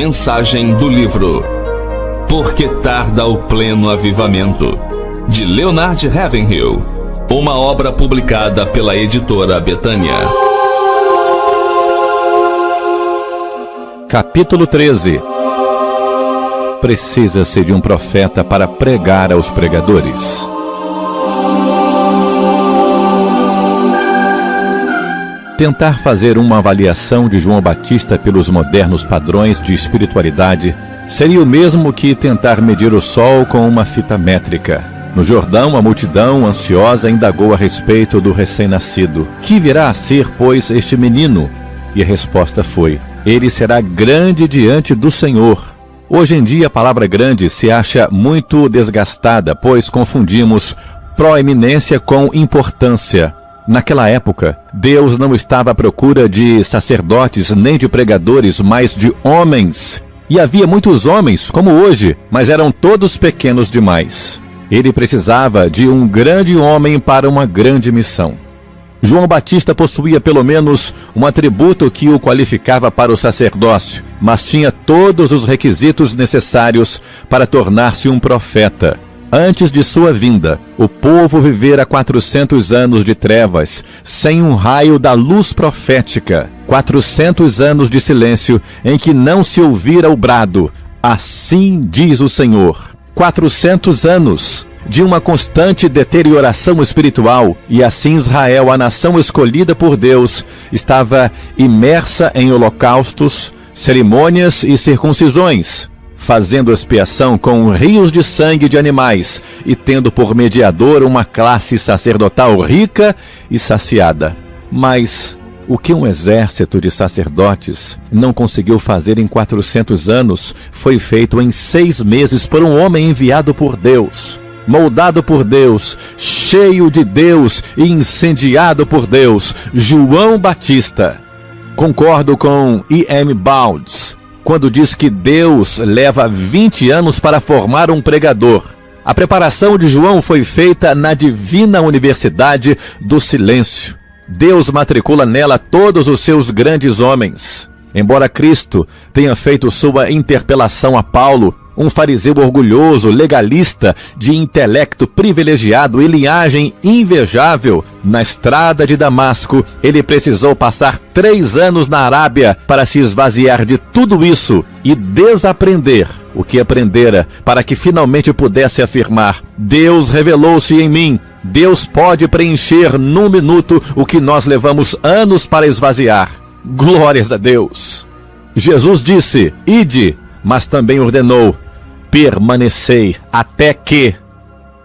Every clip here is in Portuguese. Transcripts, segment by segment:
Mensagem do livro Por que tarda o pleno avivamento, de Leonard Ravenhill, uma obra publicada pela editora Betânia. Capítulo 13. Precisa-se de um profeta para pregar aos pregadores. Tentar fazer uma avaliação de João Batista pelos modernos padrões de espiritualidade seria o mesmo que tentar medir o sol com uma fita métrica. No Jordão, a multidão ansiosa indagou a respeito do recém-nascido. Que virá a ser, pois, este menino? E a resposta foi: ele será grande diante do Senhor. Hoje em dia, a palavra grande se acha muito desgastada, pois confundimos proeminência com importância. Naquela época, Deus não estava à procura de sacerdotes nem de pregadores, mas de homens. E havia muitos homens, como hoje, mas eram todos pequenos demais. Ele precisava de um grande homem para uma grande missão. João Batista possuía pelo menos um atributo que o qualificava para o sacerdócio, mas tinha todos os requisitos necessários para tornar-se um profeta. Antes de sua vinda, o povo vivera 400 anos de trevas, sem um raio da luz profética. 400 anos de silêncio em que não se ouvira o brado: assim diz o Senhor. 400 anos de uma constante deterioração espiritual, e assim Israel, a nação escolhida por Deus, estava imersa em holocaustos, cerimônias e circuncisões, fazendo expiação com rios de sangue de animais e tendo por mediador uma classe sacerdotal rica e saciada. Mas o que um exército de sacerdotes não conseguiu fazer em 400 anos foi feito em 6 meses por um homem enviado por Deus, moldado por Deus, cheio de Deus e incendiado por Deus: João Batista. Concordo com E.M. Bounds quando diz que Deus leva 20 anos para formar um pregador. A preparação de João foi feita na divina Universidade do Silêncio. Deus matricula nela todos os seus grandes homens. Embora Cristo tenha feito sua interpelação a Paulo, um fariseu orgulhoso, legalista, de intelecto privilegiado e linhagem invejável, na estrada de Damasco, ele precisou passar 3 anos na Arábia para se esvaziar de tudo isso e desaprender o que aprendera, para que finalmente pudesse afirmar: Deus revelou-se em mim. Deus pode preencher num minuto o que nós levamos anos para esvaziar. Glórias a Deus! Jesus disse: ide, mas também ordenou: permanecei até que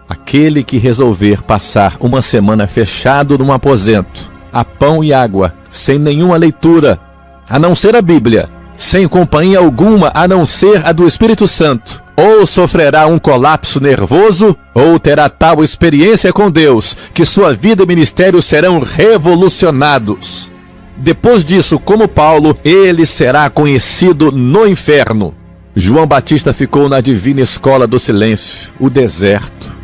aquele que resolver passar uma semana fechado num aposento, a pão e água, sem nenhuma leitura, a não ser a Bíblia, sem companhia alguma a não ser a do Espírito Santo, ou sofrerá um colapso nervoso, ou terá tal experiência com Deus que sua vida e ministério serão revolucionados. Depois disso, como Paulo, ele será conhecido no inferno. João Batista ficou na divina escola do silêncio, o deserto,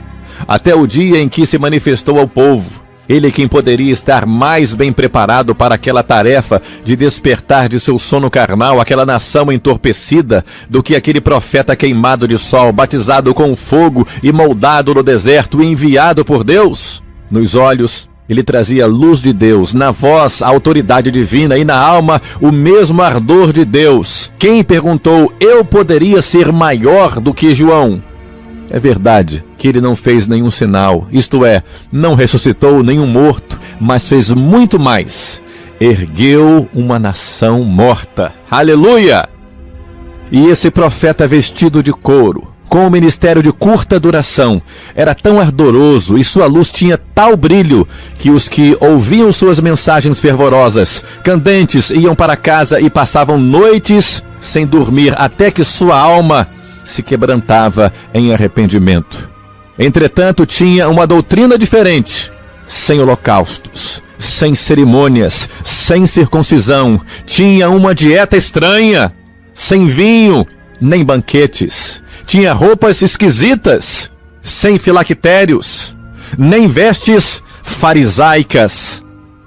até o dia em que se manifestou ao povo. Ele quem poderia estar mais bem preparado para aquela tarefa de despertar de seu sono carnal aquela nação entorpecida do que aquele profeta queimado de sol, batizado com fogo e moldado no deserto e enviado por Deus? Nos olhos ele trazia a luz de Deus, na voz a autoridade divina e na alma o mesmo ardor de Deus. Quem perguntou: eu poderia ser maior do que João? É verdade que ele não fez nenhum sinal, isto é, não ressuscitou nenhum morto, mas fez muito mais: ergueu uma nação morta. Aleluia! E esse profeta vestido de couro, com um ministério de curta duração, era tão ardoroso e sua luz tinha tal brilho que os que ouviam suas mensagens fervorosas, candentes, iam para casa e passavam noites sem dormir até que sua alma se quebrantava em arrependimento. Entretanto, tinha uma doutrina diferente: sem holocaustos, sem cerimônias, sem circuncisão. Tinha uma dieta estranha, sem vinho, nem banquetes. Tinha roupas esquisitas, sem filactérios, nem vestes farisaicas.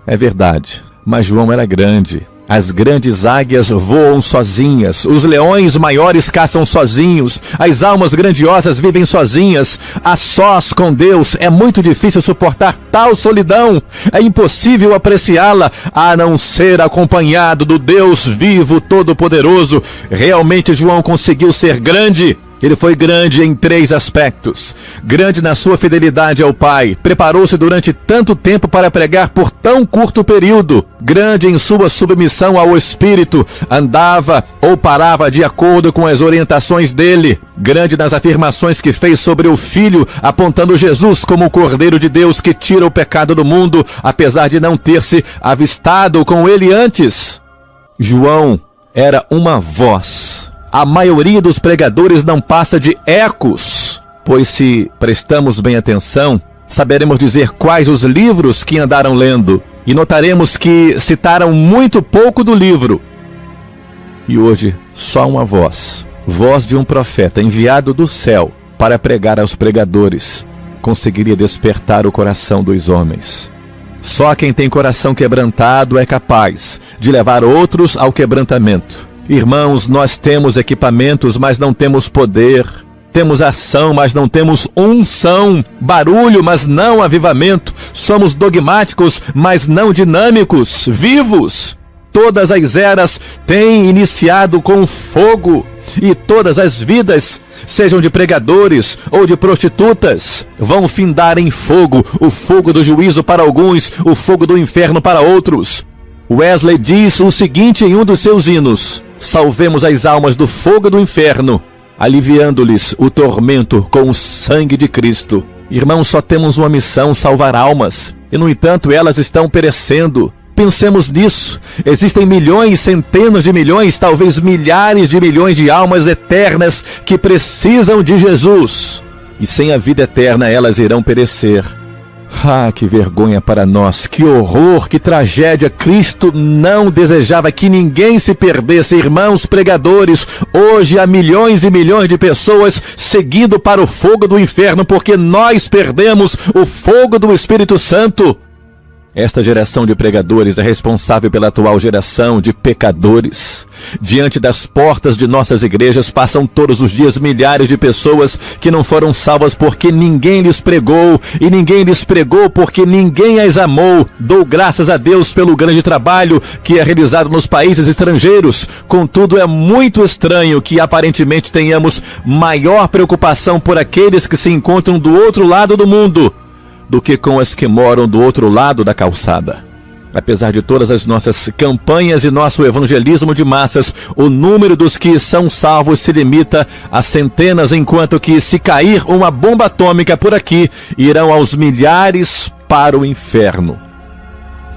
É verdade, Mas João era grande. As grandes águias voam sozinhas, os leões maiores caçam sozinhos, as almas grandiosas vivem sozinhas. A sós com Deus é muito difícil suportar tal solidão. É impossível apreciá-la a não ser acompanhado do Deus vivo, todo-poderoso. Realmente João conseguiu ser grande. Ele foi grande em 3 aspectos. Grande na sua fidelidade ao Pai. Preparou-se durante tanto tempo para pregar por tão curto período. Grande em sua submissão ao Espírito. Andava ou parava de acordo com as orientações dele. Grande nas afirmações que fez sobre o Filho, apontando Jesus como o Cordeiro de Deus que tira o pecado do mundo, apesar de não ter se avistado com ele antes. João era uma voz. A maioria dos pregadores não passa de ecos, pois se prestamos bem atenção, saberemos dizer quais os livros que andaram lendo, e notaremos que citaram muito pouco do livro. E hoje, só uma voz, voz de um profeta enviado do céu para pregar aos pregadores, conseguiria despertar o coração dos homens. Só quem tem coração quebrantado é capaz de levar outros ao quebrantamento. Irmãos, nós temos equipamentos, mas não temos poder. Temos ação, mas não temos unção. Barulho, mas não avivamento. Somos dogmáticos, mas não dinâmicos, vivos. Todas as eras têm iniciado com fogo. E todas as vidas, sejam de pregadores ou de prostitutas, vão findar em fogo. O fogo do juízo para alguns, o fogo do inferno para outros. Wesley diz o seguinte em um dos seus hinos: salvemos as almas do fogo do inferno, aliviando-lhes o tormento com o sangue de Cristo. Irmãos, só temos uma missão: salvar almas. E no entanto elas estão perecendo. Pensemos nisso. Existem milhões, centenas de milhões, talvez milhares de milhões de almas eternas que precisam de Jesus. E sem a vida eterna elas irão perecer. Ah, que vergonha para nós, que horror, que tragédia. Cristo não desejava que ninguém se perdesse. Irmãos pregadores, hoje há milhões e milhões de pessoas seguindo para o fogo do inferno porque nós perdemos o fogo do Espírito Santo. Esta geração de pregadores é responsável pela atual geração de pecadores. Diante das portas de nossas igrejas passam todos os dias milhares de pessoas que não foram salvas porque ninguém lhes pregou, e ninguém lhes pregou porque ninguém as amou. Dou graças a Deus pelo grande trabalho que é realizado nos países estrangeiros. Contudo, é muito estranho que aparentemente tenhamos maior preocupação por aqueles que se encontram do outro lado do mundo do que com as que moram do outro lado da calçada. Apesar de todas as nossas campanhas e nosso evangelismo de massas, o número dos que são salvos se limita a centenas, enquanto que, se cair uma bomba atômica por aqui, irão aos milhares para o inferno.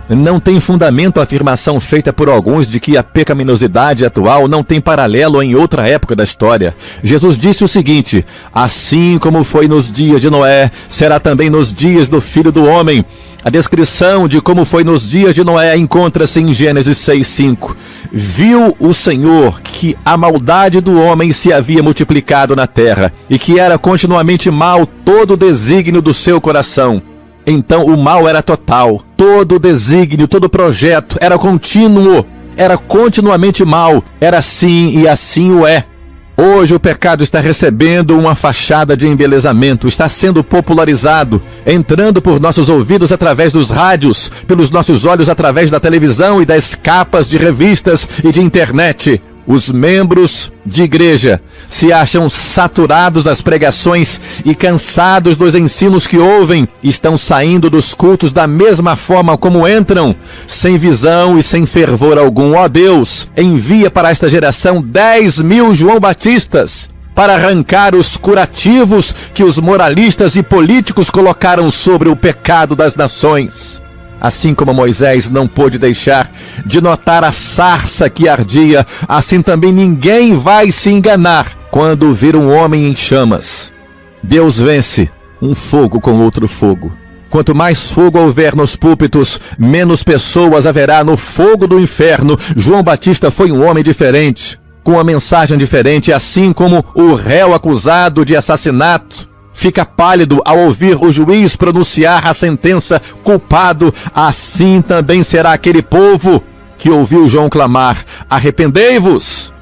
Não tem fundamento a afirmação feita por alguns de que a pecaminosidade atual não tem paralelo em outra época da história. Jesus disse o seguinte: assim como foi nos dias de Noé, será também nos dias do Filho do Homem. A descrição de como foi nos dias de Noé encontra-se em Gênesis 6:5. Viu o Senhor que a maldade do homem se havia multiplicado na terra, e que era continuamente mau todo o desígnio do seu coração. Então o mal era total, todo o desígnio, todo o projeto era contínuo, era continuamente mal, era assim e assim o é. Hoje o pecado está recebendo uma fachada de embelezamento, está sendo popularizado, entrando por nossos ouvidos através dos rádios, pelos nossos olhos através da televisão e das capas de revistas e de internet. Os membros de igreja se acham saturados das pregações e cansados dos ensinos que ouvem. Estão saindo dos cultos da mesma forma como entram, sem visão e sem fervor algum. Ó Deus, envia para esta geração 10.000 João Batistas para arrancar os curativos que os moralistas e políticos colocaram sobre o pecado das nações. Assim como Moisés não pôde deixar de notar a sarça que ardia, assim também ninguém vai se enganar quando vir um homem em chamas. Deus vence um fogo com outro fogo. Quanto mais fogo houver nos púlpitos, menos pessoas haverá no fogo do inferno. João Batista foi um homem diferente, com uma mensagem diferente, assim como o réu acusado de assassinato fica pálido ao ouvir o juiz pronunciar a sentença culpado, assim também será aquele povo que ouviu João clamar: arrependei-vos!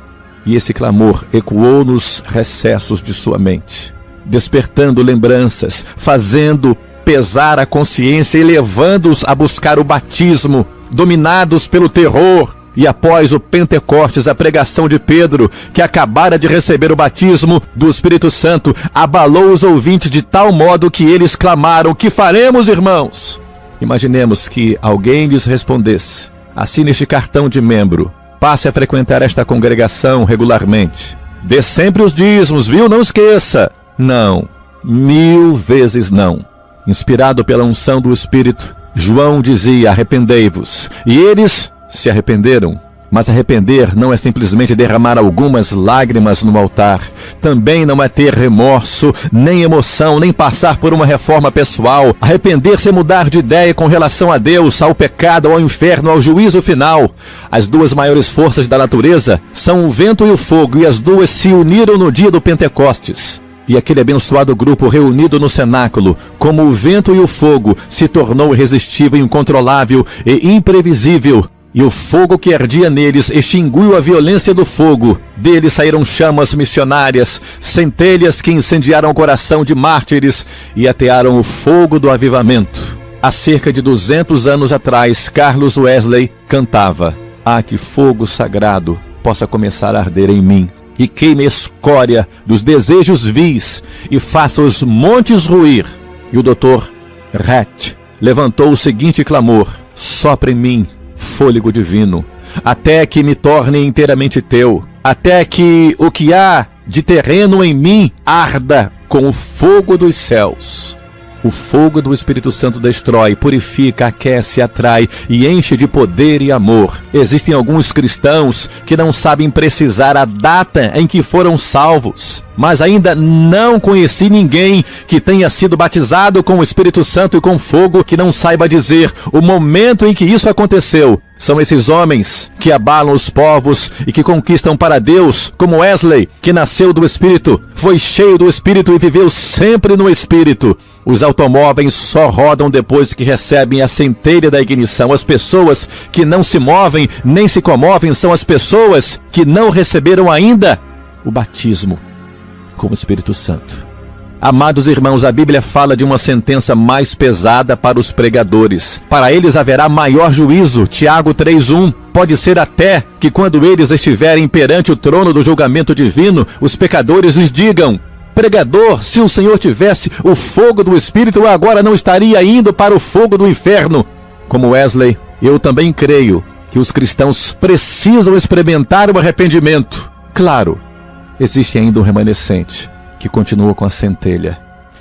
E esse clamor ecoou nos recessos de sua mente, despertando lembranças, fazendo pesar a consciência e levando-os a buscar o batismo, dominados pelo terror. E após o Pentecostes, a pregação de Pedro, que acabara de receber o batismo do Espírito Santo, abalou os ouvintes de tal modo que eles clamaram: que faremos, irmãos? Imaginemos que alguém lhes respondesse: assine este cartão de membro, passe a frequentar esta congregação regularmente, dê sempre os dízimos, viu? Não esqueça. Não, 1000 vezes não. Inspirado pela unção do Espírito, João dizia: arrependei-vos. E eles se arrependeram. Mas arrepender não é simplesmente derramar algumas lágrimas no altar. Também não é ter remorso, nem emoção, nem passar por uma reforma pessoal. Arrepender-se é mudar de ideia com relação a Deus, ao pecado, ao inferno, ao juízo final. As duas maiores forças da natureza são o vento e o fogo, e as duas se uniram no dia do Pentecostes. E aquele abençoado grupo reunido no cenáculo, como o vento e o fogo, se tornou irresistível, incontrolável e imprevisível. E o fogo que ardia neles extinguiu a violência do fogo. Deles saíram chamas missionárias, centelhas que incendiaram o coração de mártires e atearam o fogo do avivamento. Há cerca de 200 anos atrás, Carlos Wesley cantava: ah, que fogo sagrado possa começar a arder em mim, e queime a escória dos desejos vis e faça os montes ruir. E o Dr. Rat levantou o seguinte clamor: sopra em mim fôlego divino, até que me torne inteiramente teu, até que o que há de terreno em mim arda com o fogo dos céus. O fogo do Espírito Santo destrói, purifica, aquece, atrai e enche de poder e amor. Existem alguns cristãos que não sabem precisar a data em que foram salvos, mas ainda não conheci ninguém que tenha sido batizado com o Espírito Santo e com fogo que não saiba dizer o momento em que isso aconteceu. São esses homens que abalam os povos e que conquistam para Deus, como Wesley, que nasceu do Espírito, foi cheio do Espírito e viveu sempre no Espírito. Os automóveis só rodam depois que recebem a centelha da ignição. As pessoas que não se movem nem se comovem são as pessoas que não receberam ainda o batismo com o Espírito Santo. Amados irmãos, a Bíblia fala de uma sentença mais pesada para os pregadores. Para eles haverá maior juízo. Tiago 3:1. Pode ser até que quando eles estiverem perante o trono do julgamento divino, os pecadores lhes digam: pregador, se o Senhor tivesse o fogo do Espírito, eu agora não estaria indo para o fogo do inferno. Como Wesley, eu também creio que os cristãos precisam experimentar o arrependimento. Claro, existe ainda um remanescente que continua com a centelha.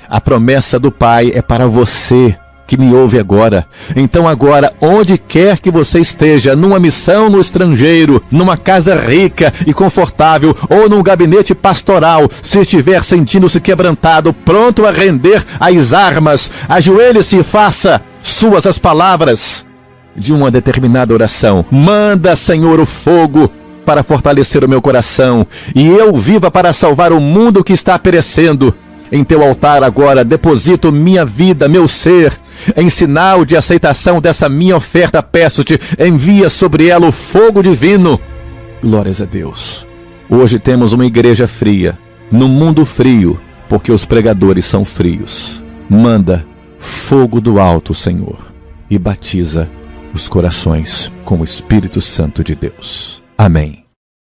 A promessa do Pai é para você que me ouve agora. Então agora, onde quer que você esteja, numa missão no estrangeiro, numa casa rica e confortável, ou num gabinete pastoral, se estiver sentindo-se quebrantado, pronto a render as armas, ajoelhe-se e faça suas as palavras de uma determinada oração: manda, Senhor, o fogo para fortalecer o meu coração, e eu viva para salvar o mundo que está perecendo. Em teu altar agora deposito minha vida, meu ser. Em sinal de aceitação dessa minha oferta, peço-te, envia sobre ela o fogo divino. Glórias a Deus. Hoje temos uma igreja fria, no mundo frio, porque os pregadores são frios. Manda fogo do alto, Senhor, e batiza os corações com o Espírito Santo de Deus. Amém.